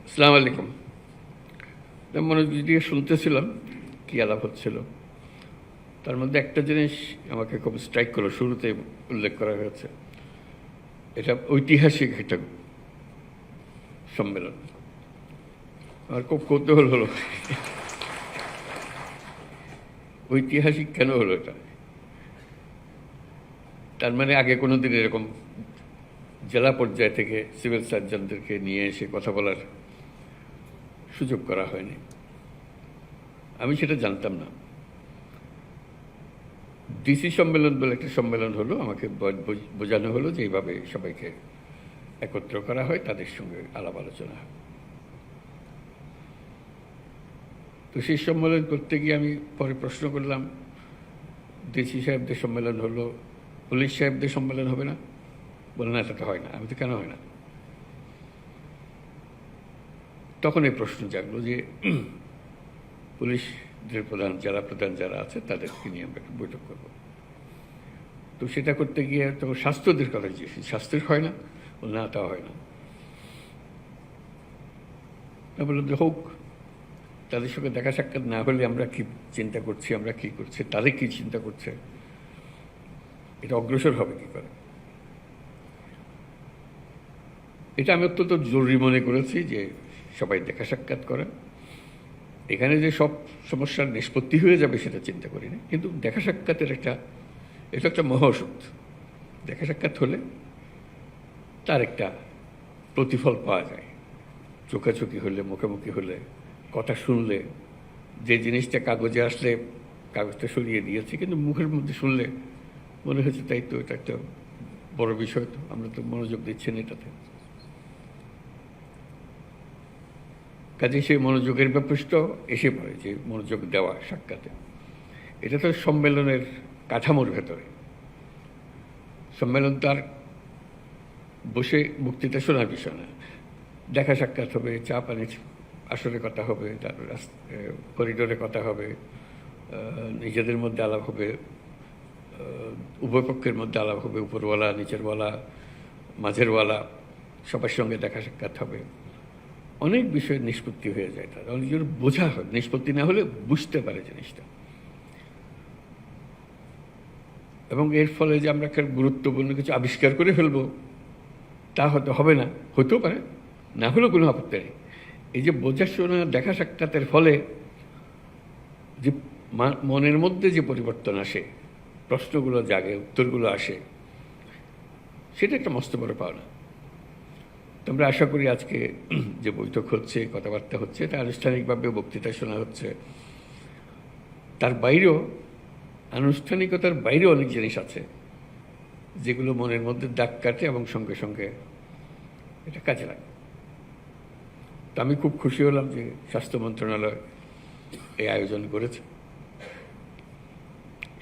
আসসালামু আলাইকুম। মনোযোগ দিয়ে শুনতেছিলাম কী আলাপ হচ্ছিল। তার মধ্যে একটা জিনিস আমাকে খুব স্ট্রাইক করলো, শুরুতে উল্লেখ করা হয়েছে, এটা ঐতিহাসিক একটা সম্মেলন। আমার খুব কৌতূহল হলো ঐতিহাসিক কেন হলো এটা। তার মানে আগে কোনো দিন এরকম জেলা পর্যায় থেকে সিভিল সার্জনদেরকে নিয়ে এসে কথা বলার সুযোগ করা হয়নি। আমি সেটা জানতাম না। ডিসি সম্মেলন বলে একটা সম্মেলন হলো, আমাকে বোঝানো হলো যে এইভাবে সবাইকে একত্র করা হয়, তাদের সঙ্গে আলাপ আলোচনা হয়। তো সেই সম্মেলন করতে গিয়ে আমি পরে প্রশ্ন করলাম, ডিসি সাহেবদের সম্মেলন হলো, পুলিশ সাহেবদের সম্মেলন হবে না? বলে না, এটা তো হয় না। আমি তো কেন হয় না? তখন এই প্রশ্ন জাগলো যে পুলিশদের প্রধান, জেলা প্রধান যারা আছে তাদেরকে নিয়ে আমরা একটা বৈঠক করব। তো সেটা করতে গিয়ে তো স্বাস্থ্যদের কথা জিজ্ঞেস, স্বাস্থ্যের হয় না? বলে না, তা হয় না। তা বললো যে হোক, তাদের সঙ্গে দেখা সাক্ষাৎ না হলে আমরা কি চিন্তা করছি, আমরা কি করছি, তাদের কি চিন্তা করছে, এটা অগ্রসর হবে কি করে। এটা আমি অত্যন্ত জরুরি মনে করেছি যে সবাই দেখা সাক্ষাৎ করেন। এখানে যে সব সমস্যার নিষ্পত্তি হয়ে যাবে সেটা চিন্তা করি না, কিন্তু দেখা সাক্ষাতের এটা একটা মহাওষুধ। দেখা সাক্ষাৎ হলে তার একটা প্রতিফল পাওয়া যায়। চোখাচোখি হলে, মুখোমুখি হলে, কথা শুনলে, যে জিনিসটা কাগজে আসলে কাগজটা সরিয়ে দিয়েছি, কিন্তু মুখের মধ্যে শুনলে মনে হচ্ছে তাই তো, এটা একটা বড় বিষয়, তো আমরা তো মনোযোগ দিচ্ছি না এটাতে। কাজে সেই মনোযোগের ব্যাপারটা এসে পড়ে, যে মনোযোগ দেওয়া সাক্ষাতে। এটা তো সম্মেলনের কাঠামোর ভেতরে। সম্মেলন তো আর বসে বক্তৃতা শোনার বিষয় না। দেখা সাক্ষাৎ হবে, চা পানির আসরে কথা হবে, তারপর করিডোরে কথা হবে, নিজেদের মধ্যে আলাপ হবে, উভয় পক্ষের মধ্যে আলাপ হবে, উপরওয়ালা, নিচেরওয়ালা, মাঝেরওয়ালা, সবার সঙ্গে দেখা সাক্ষাৎ হবে। অনেক বিষয়ের নিষ্পত্তি হয়ে যায়, তার অনেক জোর বোঝা হয়। নিষ্পত্তি না হলে বুঝতে পারে জিনিসটা। এবং এর ফলে যে আমরা একটা গুরুত্বপূর্ণ কিছু আবিষ্কার করে ফেলবো, তা হয়তো হবে না, হতেও পারে, না হলেও কোনো আপত্তি নেই। এই যে বোঝাশোনা, দেখা সাক্ষাতের ফলে যে মনের মধ্যে যে পরিবর্তন আসে, প্রশ্নগুলো জাগে, উত্তরগুলো আসে, সেটা একটা মস্ত বড় পাওনা। তো আমরা আশা করি আজকে যে বৈঠক হচ্ছে, কথাবার্তা হচ্ছে, এটা আনুষ্ঠানিকভাবে বক্তৃতা শোনা হচ্ছে, তার বাইরেও, আনুষ্ঠানিকতার বাইরেও অনেক জিনিস আছে যেগুলো মনের মধ্যে দাগ কাটে এবং সঙ্গে সঙ্গে এটা কাজে লাগে। তো আমি খুব খুশি হলাম যে স্বাস্থ্য মন্ত্রণালয় এই আয়োজন করেছে।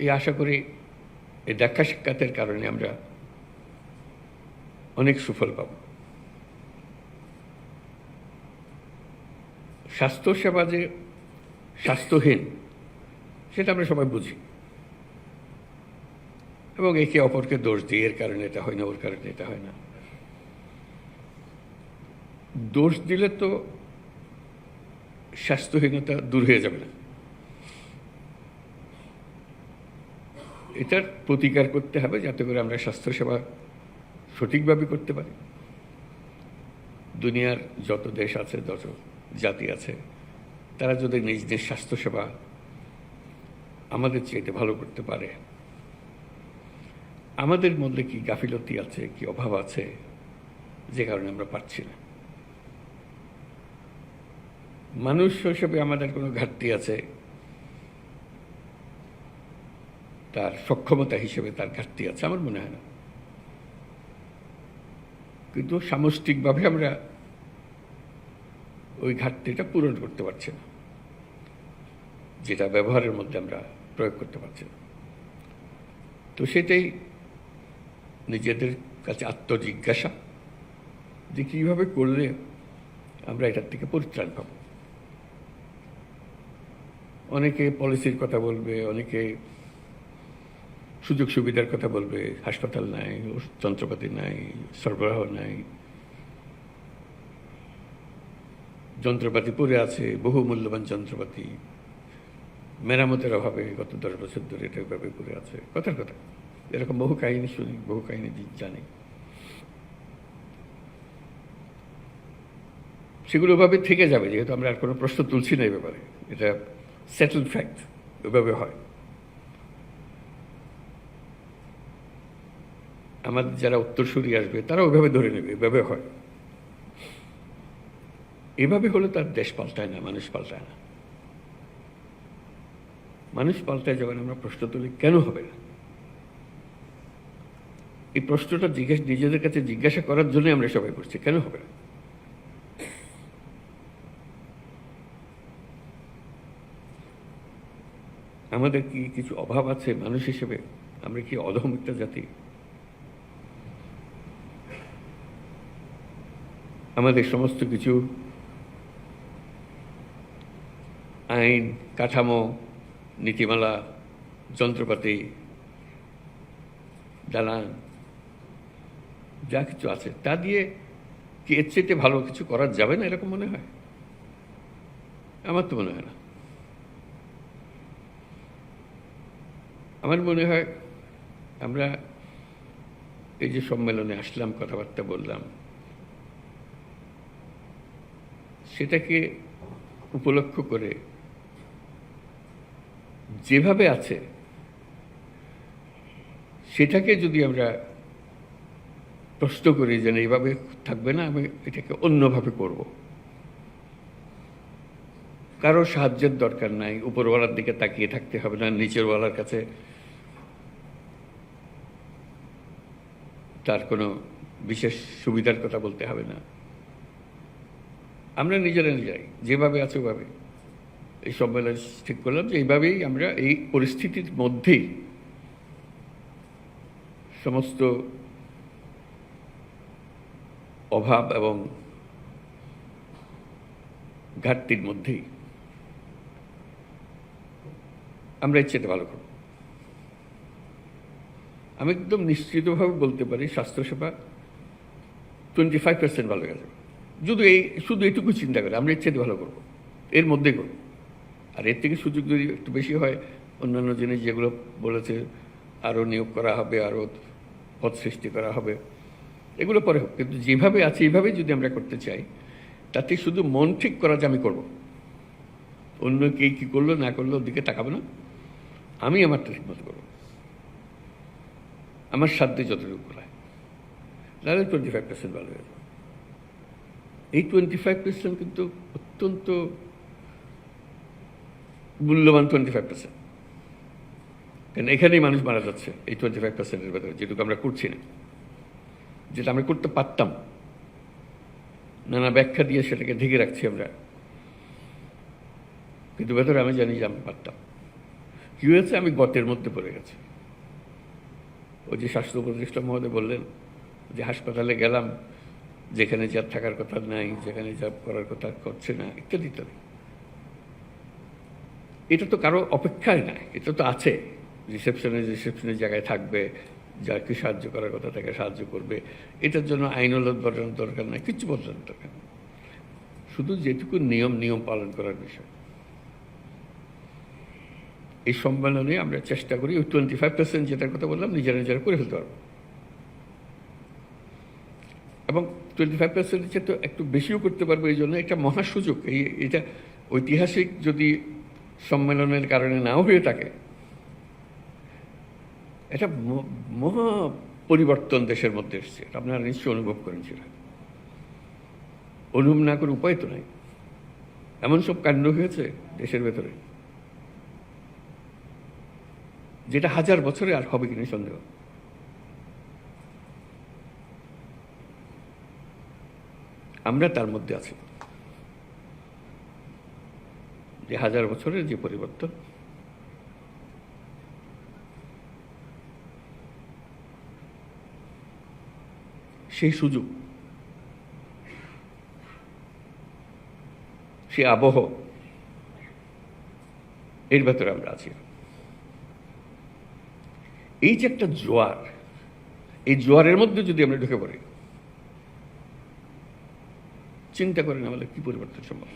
এই আশা করি এই দেখা সাক্ষাতের কারণে আমরা অনেক সুফল পাব। স্বাস্থ্যসেবা যে স্বাস্থ্যহীন, সেটা আমরা সবাই বুঝি, এবং একে অপরকে দোষ দিই, এর কারণে এটা হয় না, ওর কারণে এটা হয় না। দোষ দিলে তো স্বাস্থ্যহীনতা দূর হয়ে যাবে না। এটার প্রতিকার করতে হবে যাতে করে আমরা স্বাস্থ্যসেবা সঠিকভাবে করতে পারি। দুনিয়ার যত দেশ আছে, যত জাতি আছে, তারা যদি নিজ নিজ স্বাস্থ্যসেবা আমাদের চাইতে ভালো করতে পারে, আমাদের মধ্যে কি গাফিলতি আছে, কি অভাব আছে যে কারণে আমরা পারছি না। মানুষ হিসেবে আমাদের কোনো ঘাটতি আছে, তার সক্ষমতা হিসেবে তার ঘাটতি আছে, আমার মনে হয় না। কিন্তু সামষ্টিকভাবে আমরা ওই ঘাটতিটা পূরণ করতে পারছি না, যেটা ব্যবহারের মধ্যে আমরা প্রয়োগ করতে পারছি না। তো সেটাই নিজেদের কাছে আত্মজিজ্ঞাসা, যে কীভাবে করলে আমরা এটার থেকে পরিত্রাণ পাব। অনেকে পলিসির কথা বলবে, অনেকে সুযোগ সুবিধার কথা বলবে, হাসপাতাল নাই, যন্ত্রপাতি নাই, সরবরাহ নাই। যন্ত্রপাতি পড়ে আছে, বহু মূল্যবান যন্ত্রপাতি মেরামতের অভাবে গত 10 বছর ধরে এটা ওইভাবে পড়ে আছে। কথার কথা, এরকম বহু কাহিনী শুনি, বহু কাহিনী জানি। সেগুলো ওভাবে থেকে যাবে, যেহেতু আমরা আর কোনো প্রশ্ন তুলছি না এই ব্যাপারে। এটা সেটেলড ফ্যাক্ট, ওইভাবে হয়। আমাদের যারা উত্তরসূরি আসবে তারা ওইভাবে ধরে নেবে, এভাবে হয়। এভাবে হলে তার দেশ পাল্টায় না, মানুষ পাল্টায় না। মানুষ পাল্টায় যখন আমরা প্রশ্ন তুলি, কেন হবে না? এই প্রশ্নটা নিজেদের কাছে জিজ্ঞাসা করার জন্য আমরা সবাই করছি, কেন হবে না? আমাদের কি কিছু অভাব আছে মানুষ হিসেবে? আমরা কি অধম একটা জাতি? আমাদের সমস্ত কিছু আইন কাঠামো, নীতিমালা, যন্ত্রপাতি, দালান, যা কিছু আছে তা দিয়ে কি এর চেয়ে ভালো কিছু করা যাবে না, এরকম মনে হয়? আমার তো মনে হয় না। আমার মনে হয় আমরা এই যে সম্মেলনে আসলাম, কথাবার্তা বললাম, সেটাকে উপলক্ষ করে যেভাবে আছে সেটাকে যদি আমরা প্রশ্ন করি যে এইভাবে থাকবে না, আমি এটাকে অন্যভাবে করব, কারো সাহায্যের দরকার নাই, উপরওয়ালার দিকে তাকিয়ে থাকতে হবে না, নিচেরওয়ালার কাছে তার কোনো বিশেষ সুবিধার কথা বলতে হবে না। আমরা নিজেরাই যেভাবে আছে ওভাবে এই সম্মেলন ঠিক করলাম যে এইভাবেই আমরা এই পরিস্থিতির মধ্যেই সমস্ত অভাব এবং ঘাটতির মধ্যেই আমরা এর চেয়ে ভালো করব। আমি একদম নিশ্চিতভাবে বলতে পারি স্বাস্থ্যসেবা 25% ভালো গেছে। শুধু এইটুকু চিন্তা করে আমরা এর চেয়ে ভালো করবো, এর মধ্যেই করবো। আর এর থেকে সুযোগ যদি একটু বেশি হয়, অন্যান্য জিনিস যেগুলো বলেছে, আরও নিয়োগ করা হবে, আরও পদ সৃষ্টি করা হবে, এগুলো পরে হোক। কিন্তু যেভাবে আছে এইভাবেই যদি আমরা করতে চাই, তাতে শুধু মন ঠিক করা যে আমি করব, অন্য কে কী করলো না করলো ওর দিকে তাকাবো না, আমি আমারটা ঠিক মতো করবো, আমার সাধ্যে যতটুকু করা। তাহলে 25% ভালো হয়ে যাবে। এই 25% কিন্তু অত্যন্ত মূল্যবান 25%। কারণ এখানেই মানুষ মারা যাচ্ছে এই 25%-এর ভেতরে, যেটুকু আমরা করছি না, যেটা আমরা করতে পারতাম, নানা ব্যাখ্যা দিয়ে সেটাকে ঢেকে রাখছি আমরা, কিন্তু ভেতরে আমি জানি যে আমি পারতাম। কি হয়েছে, আমি গতের মধ্যে পড়ে গেছি। ওই যে স্বাস্থ্য উপদেষ্টা মহোদয় বললেন যে হাসপাতালে গেলাম, যেখানে যা থাকার কথা নাই, যেখানে যা করার কথা করছে না, ইত্যাদি ইত্যাদি। এটা তো কারো অপেক্ষায় নাই, এটা তো আছে। রিসেপশনের জায়গায় থাকবে, যাকে সাহায্য করার কথা তাকে সাহায্য করবে। এটার জন্য আইনওয়ালা বদলানোর দরকার নাই, কিচ্ছু বদলানোর দরকার নেই। শুধু যেটুকু নিয়ম পালন করার বিষয়। এই সম্মেলনে আমরা চেষ্টা করি ওই 25% যেটার কথা বললাম নিজেরা করে ফেলতে পারবো, এবং 25%-এর চেয়ে তো একটু বেশিও করতে পারবো। এই জন্য একটা মহা সুযোগ। এটা ঐতিহাসিক যদি সম্মেলনের কারণে নাও হয়ে থাকে, এটা মহা পরিবর্তন দেশের মধ্যে এসছে। আপনারা নিশ্চয়ই অনুভব করেন সেটা। অনুভব না করে উপায় তো নাই। এমন সব কাণ্ড হয়েছে দেশের ভেতরে যেটা 1000 বছরে আর হবে কিনা সন্দেহ। আমরা তার মধ্যে আছি, যে 1000 বছরের যে পরিবর্তন, সেই সুযোগ, সেই আবহ, এর ভেতরে আমরা আছি। এই যে একটা জোয়ার, এই জোয়ারের মধ্যে যদি আমরা ঢুকে পড়ি, চিন্তা করেন আমাদের কী পরিবর্তন সম্ভব।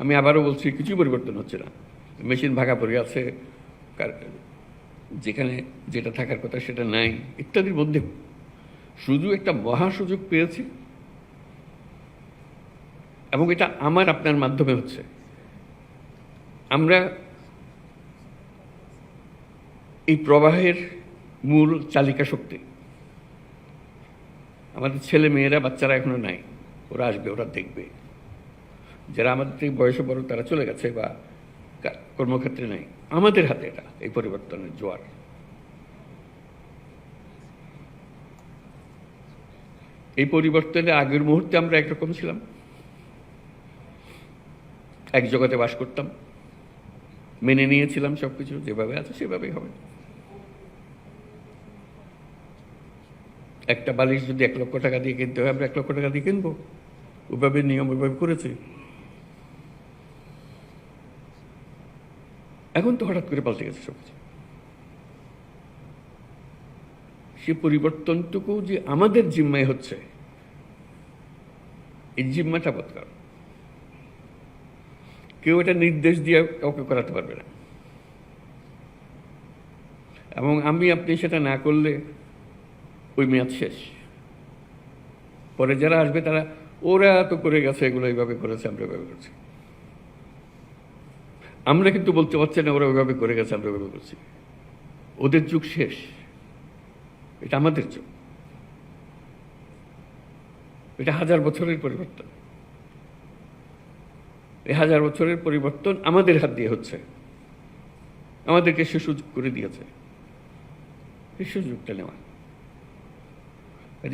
আমি আবারও বলছি, কিছুই পরিবর্তন হচ্ছে না। মেশিন ভাগা পড়ে আছে, যেখানে যেটা থাকার কথা সেটা নাই, ইত্যাদির মধ্যে শুধু একটা মহা সুযোগ পেয়েছি, এবং এটা আমার আপনার মাধ্যমে হচ্ছে। আমরা এই প্রবাহের মূল চালিকা শক্তি। আমাদের ছেলে মেয়েরা, বাচ্চারা এখনো নাই, ওরা আসবে, ওরা দেখবে। যারা আমাদের থেকে বয়সে বড় তারা চলে গেছে বা কর্মক্ষেত্রে নাই। আমাদের হাতে এটা, এই পরিবর্তনের জোয়ার। এই পরিবর্তনের আগের মুহূর্তে আমরা একরকম ছিলাম, এক জগতে বাস করতাম, মেনে নিয়েছিলাম সবকিছু যেভাবে আছে সেভাবেই হবে। একটা বালিশ যদি 1 লক্ষ টাকা দিয়ে কিনতে হয়, আমরা 1 লক্ষ টাকা দিয়ে কিনবো। ওইভাবে নিয়ম ওইভাবে করেছি। এখন তো হঠাৎ করে পাল্টে গেছে সবকিছু। সে পরিবর্তনটুকু যে আমাদের জিম্মায় হচ্ছে, এই জিম্মাটা বদকার। কেউ এটা নির্দেশ দিয়ে কাউকে করাতে পারবে না, এবং আমি আপনি সেটা না করলে ওই মেয়াদ শেষ। পরে যারা আসবে তারা, ওরা তো করে গেছে, এগুলো এইভাবে করেছে, আমরা এভাবে করছি। আমরা কিন্তু বলতে পারছি না ওরা ওইভাবে করে গেছে, আমরা ওইভাবে করছি। ওদের যুগ শেষ, এটা আমাদের যুগ। এটা 1000 বছরের পরিবর্তন। এই 1000 বছরের পরিবর্তন আমাদের হাত দিয়ে হচ্ছে। আমাদেরকে সে সুযোগ করে দিয়েছে, এই সুযোগটা নেওয়া।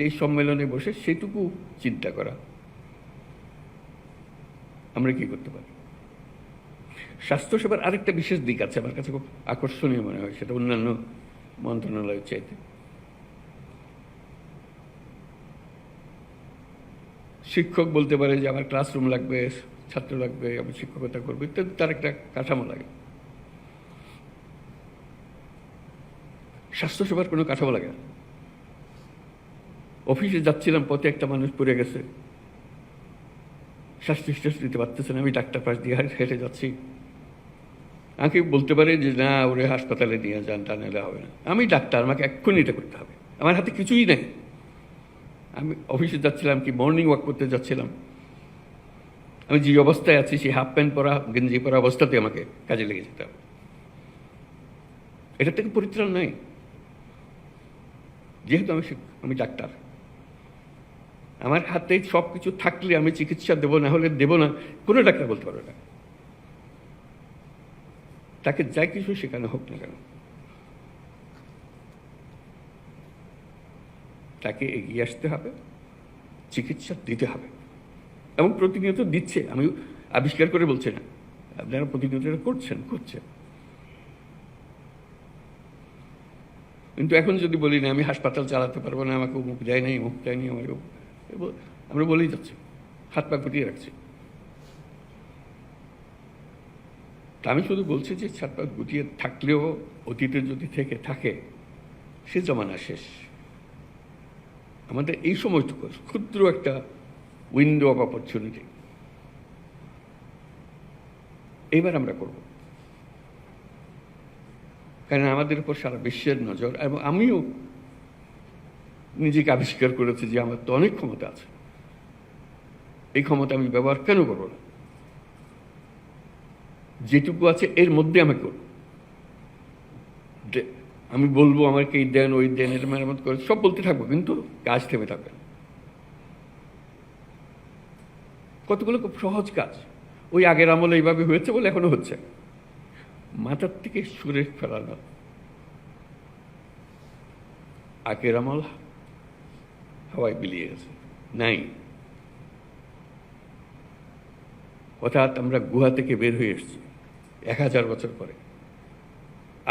এই সম্মেলনে বসে সেটুকু চিন্তা করা, আমরা কি করতে পারি। স্বাস্থ্যসেবার আরেকটা বিশেষ দিক আছে আমার কাছে, খুব আকর্ষণীয় মনে হয়, সেটা অন্যান্য মন্ত্রণালয়ের চাইতে। শিক্ষক বলতে পারে যে আমার ক্লাসরুম লাগবে, ছাত্র লাগবে, আমি শিক্ষকতা করবো ইত্যাদি, তার একটা কাঠামো লাগে। স্বাস্থ্যসেবার কোনো কাঠামো লাগে না। অফিসে যাচ্ছিলাম, পথে একটা মানুষ পড়ে গেছে, শ্বাস নিঃশ্বাস নিতে পারতেছে না, আমি ডাক্তার পাশ দিয়ে হেঁটে যাচ্ছি। আমাকে বলতে পারে যে না, ওরে হাসপাতালে নিয়ে যান, টা নিলে হবে না। আমি ডাক্তার, আমাকে এক্ষুনি এটা করতে হবে, আমার হাতে কিছুই নেই। আমি অফিসে যাচ্ছিলাম, কি মর্নিং ওয়াক করতে যাচ্ছিলাম, আমি যে অবস্থায় আছি সেই হাফ প্যান্ট পরা, গেঞ্জি পরা অবস্থাতে আমাকে কাজে লেগে যেতে হবে। এটা থেকে পরিত্রাণ নাই, যেহেতু আমি ডাক্তার। আমার হাতে সব কিছু থাকলে আমি চিকিৎসা দেবো, না হলে দেবো না, কোনো ডাক্তার বলতে পারবে না। তাকে যাই কিছু শেখানো হোক না কেন, তাকে এগিয়ে আসতে হবে, চিকিৎসা দিতে হবে, এবং প্রতিনিয়ত দিচ্ছে। আমি আবিষ্কার করে বলছি না, আপনারা প্রতিনিয়ত করছেন। কিন্তু এখন যদি বলি না, আমি হাসপাতাল চালাতে পারবো না, আমাকে মুখ দেয় নাই, আমার আমরা বলেই যাচ্ছি, হাত পা গুটিয়ে রাখছি। তা আমি শুধু বলছি যে হাত পা গুটিয়ে থাকলেও অতীতে যদি থেকে থাকে, সে জমানা শেষ। আমাদের এই সময়টুকু ক্ষুদ্র একটা উইন্ডো অফ অপরচুনিটি, এইবার আমরা করব। কারণ আমাদের উপর সারা বিশ্বের নজর, এবং আমিও নিজেকে আবিষ্কার করেছি যে আমার তো অনেক ক্ষমতা আছে। এই ক্ষমতা আমি ব্যবহার কেন করব না? যেটুকু আছে এর মধ্যে আমি করব। আমি বলবো আমাকে এই দেন, ওই দেন, এটা মেরামত করে সব বলতে থাকবো, কিন্তু কাজ থেমে থাকবে না। কতগুলো খুব সহজ কাজ, ওই আগের আমলে এইভাবে হয়েছে বলে এখনো হচ্ছে। মাথার থেকে সুরে ফেলানো, আগের আমল হাওয়ায় বিলিয়ে গেছে, নাই। অর্থাৎ আমরা গুহা থেকে বের হয়ে এসেছি 1000 বছর পরে,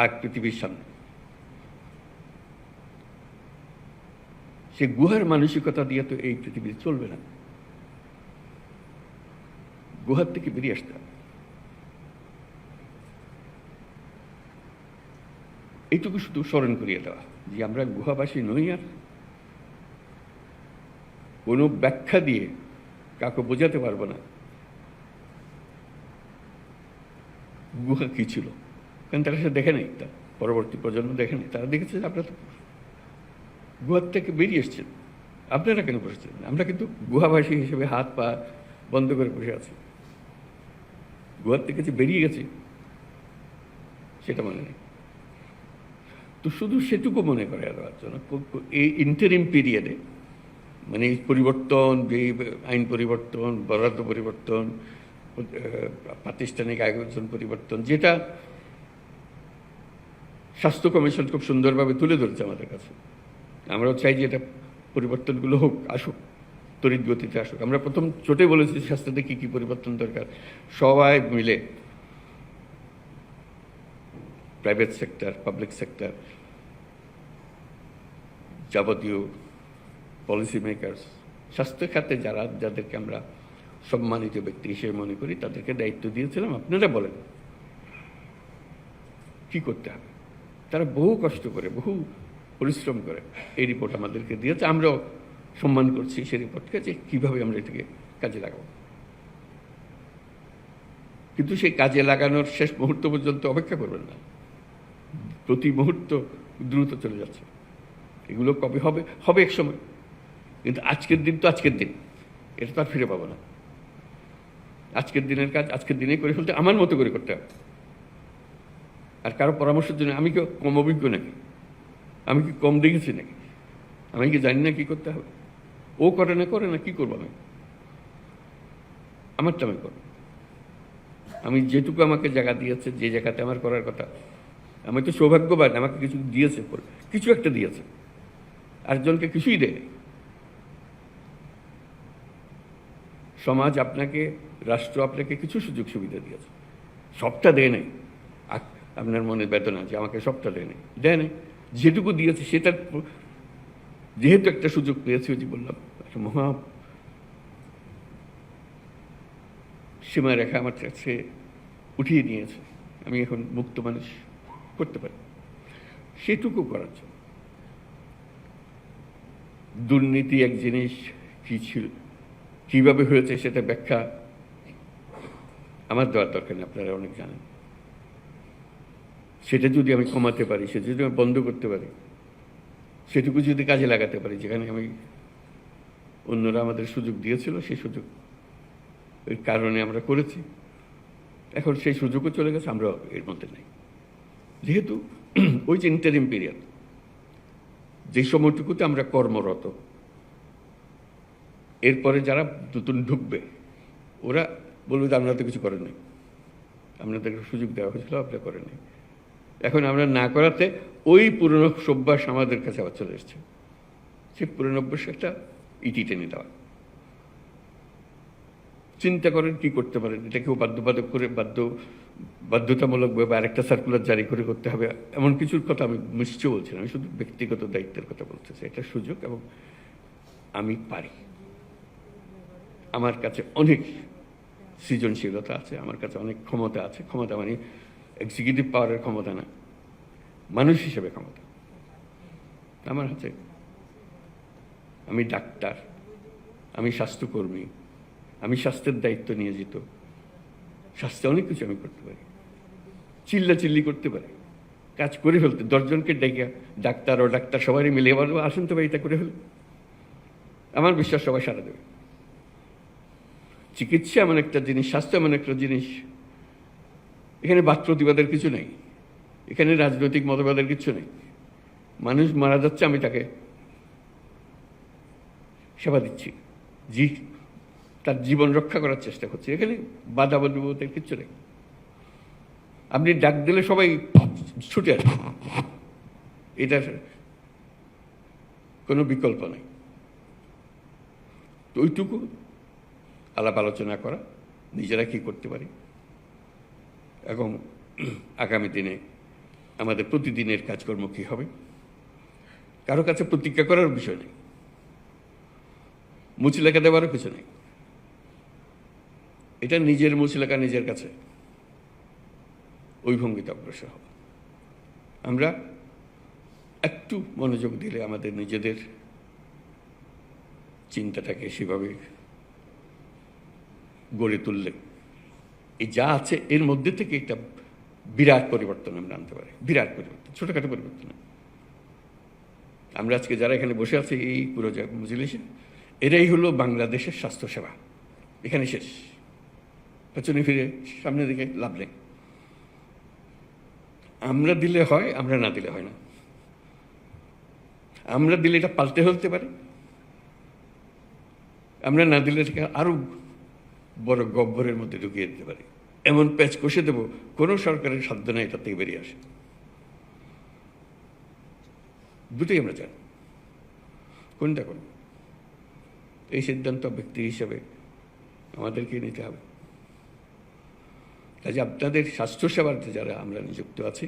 আর পৃথিবীর সামনে। সে গুহার মানসিকতা দিয়ে তো এই পৃথিবী চলবে না, গুহার থেকে বেরিয়ে আসতে হবে। এইটুকু শুধু স্মরণ করিয়ে দেওয়া যে আমরা গুহাবাসী নই, আর কোনো ব্যাখ্যা দিয়ে কাউকে বোঝাতে পারবো না গুহা কী ছিল, কারণ তারা সে দেখে নেই, তা পরবর্তী প্রজন্ম দেখে নেই। তারা দেখেছে যে আপনারা তো গুহার থেকে বেরিয়ে এসছেন, আপনারা কেন বসেছেন? আমরা কিন্তু গুহাবাসী হিসেবে হাত পা বন্ধ করে বসে আছি, গুহার থেকে যে বেরিয়ে গেছি সেটা মনে নেই। তো শুধু সেটুকু মনে করে দেওয়ার জন্য এই ইন্টারিম পিরিয়ডে, মানে এই পরিবর্তন, যে আইন পরিবর্তন, বরাদ্দ পরিবর্তন, প্রাতিষ্ঠানিক আয়োজন পরিবর্তন, যেটা স্বাস্থ্য কমিশন খুব সুন্দরভাবে তুলে ধরেছে আমাদের কাছে, আমরাও চাই যে এটা পরিবর্তনগুলো হোক, আসুক, তড়িৎ গতিতে আসুক। আমরা প্রথম ছোটে বলেছি স্বাস্থ্যতে কী কী পরিবর্তন দরকার, সবাই মিলে প্রাইভেট সেক্টর, পাবলিক সেক্টর, যাবতীয় পলিসি মেকার্স, স্বাস্থ্য খাতে যাদেরকে আমরা সম্মানিত ব্যক্তি হিসেবে মনে করি, তাদেরকে দায়িত্ব দিয়েছিলাম, আপনারা বলেন কি করতে হবে। তারা বহু কষ্ট করে, বহু পরিশ্রম করে এই রিপোর্ট আমাদেরকে দিয়েছে। আমরাও সম্মান করছি সেই রিপোর্টকে, যে কীভাবে আমরা এটাকে কাজে লাগাবো। কিন্তু সেই কাজে লাগানোর শেষ মুহূর্ত পর্যন্ত অপেক্ষা করবেন না, প্রতি মুহূর্ত দ্রুত চলে যাচ্ছে। এগুলো কবে হবে? হবে এক সময়, কিন্তু আজকের দিন তো আজকের দিন, এটা তো আর ফিরে পাবো না। আজকের দিনের কাজ আজকের দিনেই করে ফেলতে, আমার মতো করে করতে হবে। আর কারো পরামর্শের জন্য আমি কি কম অভিজ্ঞ নাকি? আমি কি কম দেখেছি নাকি? আমি কি জানি না কি করতে হবে? ও করে না, কি করবো আমি? আমারটা আমি করব। আমি যেটুকু আমাকে জায়গা দিয়েছে, যে জায়গাতে আমার করার কথা, আমি তো সৌভাগ্যবান, আমাকে কিছু দিয়েছে, কিছু একটা দিয়েছে, আরেকজনকে কিছুই দেয়। সমাজ আপনাকে, রাষ্ট্র আপনাকে কিছু সুযোগ সুবিধা দিয়েছে, সবটা দেয় নাই। আপনার মনে বেদনা যে আমাকে সবটা দেয় নাই, যেটুকু দিয়েছে সেটার যেহেতু একটা সুযোগ পেয়েছি, ওই যে বললাম, একটা মহা সীমারেখা আমার কাছে উঠিয়ে নিয়েছে, আমি এখন মুক্ত মানুষ করতে পারি। সেটুকু করার জন্য দুর্নীতি এক জিনিস কি ছিল, কীভাবে হয়েছে সেটা ব্যাখ্যা আমার দেওয়ার দরকার নেই, আপনারা অনেক জানেন। সেটা যদি আমি কমাতে পারি, সেটা যদি আমি বন্ধ করতে পারি, সেটুকু যদি কাজে লাগাতে পারি, যেখানে আমি অন্যরা আমাদের সুযোগ দিয়েছিল, সেই সুযোগ এর কারণে আমরা করেছি, এখন সেই সুযোগও চলে গেছে, আমরা এর মধ্যে নেই। যেহেতু ওই যে ইন্টারিম পিরিয়ড, যে সময়টুকুতে আমরা কর্মরত, এরপরে যারা নতুন ঢুকবে ওরা বলবে যে আপনারা তো কিছু করেন নাই, আপনাদেরকে সুযোগ দেওয়া হয়েছিল, আপনারা করেন নাই। এখন আমরা না করাতে ওই পুরনো অভ্যাস আমাদের কাছে আবার চলে এসছে। সেই পুরনো অভ্যাস একটা ইটি টেনে দেওয়া। চিন্তা করেন কি করতে পারেন, এটাকেও বাধ্যবাধক করে বাধ্যতামূলকভাবে আরেকটা সার্কুলার জারি করে করতে হবে, এমন কিছুর কথা আমি নিশ্চয় বলছি না। আমি শুধু ব্যক্তিগত দায়িত্বের কথা বলতেছি। এটা সুযোগ, এবং আমি পারি। আমার কাছে অনেক সৃজনশীলতা আছে, আমার কাছে অনেক ক্ষমতা আছে। ক্ষমতা মানে এক্সিকিউটিভ পাওয়ারের ক্ষমতা না, মানুষ হিসেবে ক্ষমতা আমার হাতে। আমি ডাক্তার, আমি স্বাস্থ্যকর্মী, আমি স্বাস্থ্যের দায়িত্ব নিয়োজিত। স্বাস্থ্যে অনেক কিছু আমি করতে পারি, চিল্লাচিল্লি করতে পারি, কাজ করে ফেলতে। 10 জনকে ডেকে, ডাক্তার ও ডাক্তার সবাই মিলে এবার আসুন তো ভাই, এটা করে ফেল, আমার বিশ্বাস সবাই সারা দেবে। চিকিৎসা এমন একটা জিনিস, স্বাস্থ্য এমন একটা জিনিস, এখানে বাদ প্রতিবাদের কিছু নেই, এখানে রাজনৈতিক মতবাদের কিছু নেই। মানুষ মারা যাচ্ছে, আমি তাকে সেবা দিচ্ছি, তার জীবন রক্ষা করার চেষ্টা করছি, এখানে বাধা বলতে কিচ্ছু নেই। আপনি ডাক দিলে সবাই ছুটে আসে, এটার কোনো বিকল্প নেই। তো ওইটুকু আলাপ আলোচনা করা, নিজেরা কি করতে পারি, এবং আগামী দিনে আমাদের প্রতিদিনের কাজকর্ম কী হবে। কারো কাছে প্রতিজ্ঞা করার বিষয় নেই, মুচলেখা দেওয়ারও কিছু নেই। এটা নিজের মুচলেখা নিজের কাছে, ওই ভঙ্গিতে অগ্রসর হব। আমরা একটু মনোযোগ দিলে আমাদের নিজেদের চিন্তাটাকে সেভাবে গড়ে তুললে এই যা আছে এর মধ্যে থেকে একটা বিরাট পরিবর্তন আমরা আনতে পারি। বিরাট পরিবর্তন, ছোটোখাটো পরিবর্তন। আমরা আজকে যারা এখানে বসে আছি এই পুরো মজলিসে, এরাই হলো বাংলাদেশের স্বাস্থ্যসেবা। এখানে শেষ, পেছনে ফিরে সামনের দিকে লাভ নেই। আমরা দিলে হয়, আমরা না দিলে হয় না। আমরা দিলে এটা পাল্টে হতে পারে, আমরা না দিলে এটাকে আরো বড় গহ্বরের মধ্যে ঢুকিয়ে দিতে পারি। এমন প্যাচ কষে দেবো, কোনো সরকারের সাধ্য নাই এটা থেকে বেরিয়ে আসে। দুটোই আমরা জানি, কোনটা কোন এই সিদ্ধান্ত ব্যক্তি হিসাবে আমাদেরকে নিতে হবে। কাজে আপনাদের স্বাস্থ্যসেবাতে যারা আমরা নিযুক্ত আছি,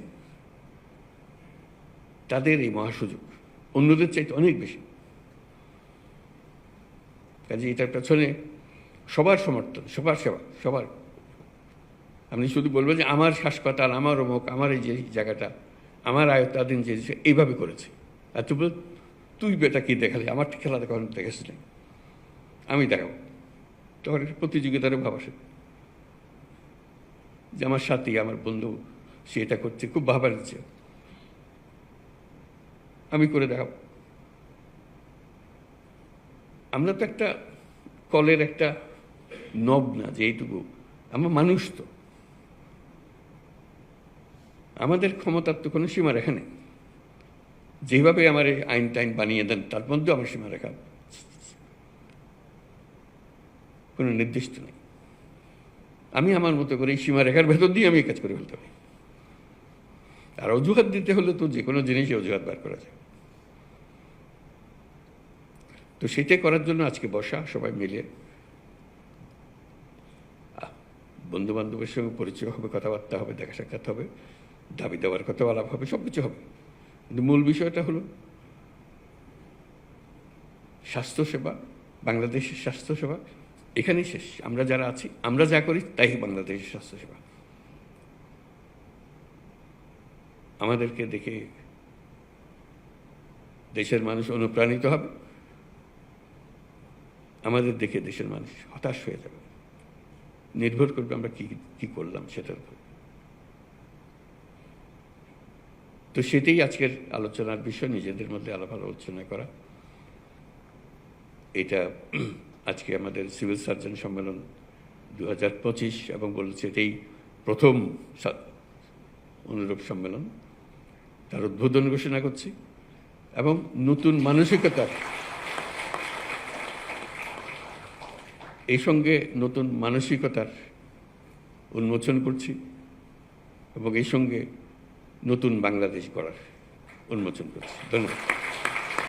তাদের এই মহাসুযোগ অন্যদের চাইতে অনেক বেশি। কাজে এটার পেছনে সবার সমর্থন, সবার সেবা, সবার। আপনি শুধু বলবেন যে আমার হাসপাতাল, আমার অমুক, আমার এই যে জায়গাটা, আমার আয়ত্তাধীন যে এইভাবে করেছে, আর তুই বেটা কি দেখালি, আমার খেলা দেখা দেখাচ্ছি না, আমি দেখাবো। তখন একটা প্রতিযোগিতারও ভাব আসে যে আমার সাথী, আমার বন্ধু সে এটা করছে, খুব ভাবা দিচ্ছে, আমি করে দেখাবো। আমরা তো একটা কলের একটা নব না যে এইটুকু, আমরা মানুষ, তো আমাদের ক্ষমতার তো কোনো সীমা রেখা নেই। যেভাবে আমার আইন টাইন বানিয়ে দেন তার মধ্যে আমার সীমা রেখা কোনো নির্দিষ্ট নেই। আমি আমার মতো করে এই সীমারেখার ভেতর দিয়ে আমি এই কাজ করে ফেলতে পারি। আর অজুহাত দিতে হলে তো যে কোনো জিনিসই অজুহাত বার করা যায়। তো সেটাই করার জন্য আজকে বসা, সবাই মিলে বন্ধু বান্ধবের সঙ্গে পরিচয় হবে, কথাবার্তা হবে, দেখা সাক্ষাৎ হবে, দাবি দেওয়ার কথা আলাপ হবে, সব কিছু হবে। কিন্তু মূল বিষয়টা হলো স্বাস্থ্যসেবা, বাংলাদেশের স্বাস্থ্যসেবা এখানেই শেষ। আমরা যারা আছি, আমরা যা করি তাই বাংলাদেশের স্বাস্থ্যসেবা। আমাদেরকে দেখে দেশের মানুষ অনুপ্রাণিত হবে, আমাদের দেখে দেশের মানুষ হতাশ হয়ে যাবে। নির্ভর করবে আমরা কি করলাম সেটার উপর। তো সেটাই আজকের আলোচনার বিষয়, নিজেদের মধ্যে আলাপ আলোচনা করা। এটা আজকে আমাদের সিভিল সার্জন সম্মেলন 2025 এবং বলছে এটাই প্রথম অনুরূপ সম্মেলন। তার উদ্বোধন ঘোষণা করছি এবং নতুন মানসিকতার এই সঙ্গে নতুন মানসিকতার উন্মোচন করছি এবং এই সঙ্গে নতুন বাংলাদেশ গড়ার উন্মোচন করছি। ধন্যবাদ।